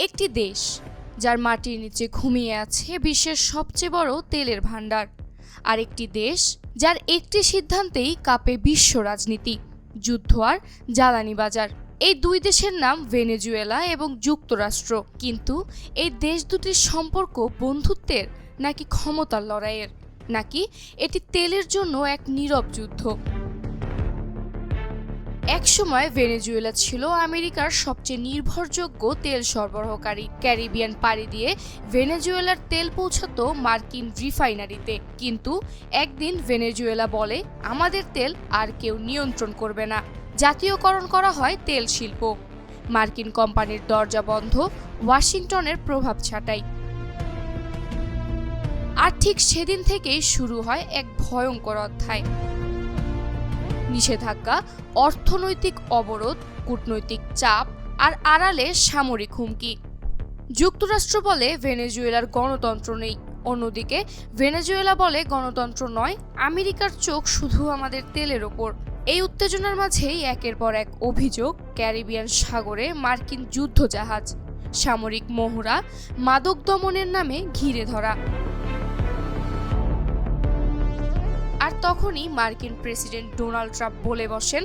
একটি দেশ যার মাটির নিচে ঘুমিয়ে আছে বিশ্বের সবচেয়ে বড় তেলের ভান্ডার, আর একটি দেশ যার একটি সিদ্ধান্তেই কাঁপে বিশ্ব রাজনীতি, যুদ্ধ আর জ্বালানি বাজার। এই দুই দেশের নাম ভেনেজুয়েলা এবং যুক্তরাষ্ট্র। কিন্তু এই দেশ দুটির সম্পর্ক বন্ধুত্বের নাকি ক্ষমতার লড়াইয়ের, নাকি এটি তেলের জন্য এক নীরব যুদ্ধ? একসময় ভেনেজুয়েলা ছিল আমেরিকার সবচেয়ে নির্ভরযোগ্য তেল সরবরাহকারী। ক্যারিবিয়ান পাড়ি দিয়ে ভেনেজুয়েলার তেল পৌঁছাতো মার্কিন রিফাইনারিতে। কিন্তু একদিন ভেনেজুয়েলা বলে, আমাদের তেল আর কেউ নিয়ন্ত্রণ করবে না। জাতীয়করণ করা হয় তেল শিল্প। মার্কিন কোম্পানির দরজা বন্ধ, ওয়াশিংটনের প্রভাব ছাঁটাই। আর ঠিক সেদিন থেকেই শুরু হয় এক ভয়ঙ্কর অধ্যায়। নিষেধাজ্ঞা, অর্থনৈতিক অবরোধ, কূটনৈতিক চাপ আর আড়ালে সামরিক হুমকি। যুক্তরাষ্ট্র বলে ভেনেজুয়েলার গণতন্ত্র নেই, অন্যদিকে ভেনেজুয়েলা বলে গণতন্ত্র নয়, আমেরিকার চোখ শুধু আমাদের তেলের ওপর। এই উত্তেজনার মাঝেই একের পর এক অভিযোগ, ক্যারিবিয়ান সাগরে মার্কিন যুদ্ধজাহাজ, সামরিক মহড়া, মাদক দমনের নামে ঘিরে ধরা। আর তখনই মার্কিন প্রেসিডেন্ট ডোনাল্ড ট্রাম্প বলে বসেন,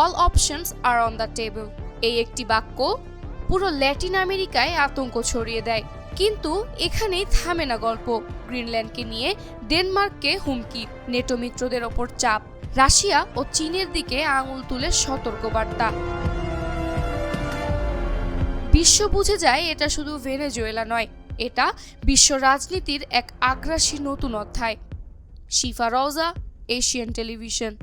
all options are on the table. এই একটি বাক্য পুরো ল্যাটিন আমেরিকায় আতঙ্ক ছড়িয়ে দেয়। কিন্তু এখানেই থামে না গল্প। গ্রিনল্যান্ডকে নিয়ে ডেনমার্ককে হুমকি, নেটো মিত্রদের ওপর চাপ, রাশিয়া ও চীনের দিকে আঙুল তুলে সতর্কবার্তা। বিশ্ব বুঝে যায় এটা শুধু ভেনেজুয়েলা নয়, এটা বিশ্ব রাজনীতির এক আগ্রাসী নতুন অধ্যায়। শিফা রওজা, এশিয়ান টেলিভিশন।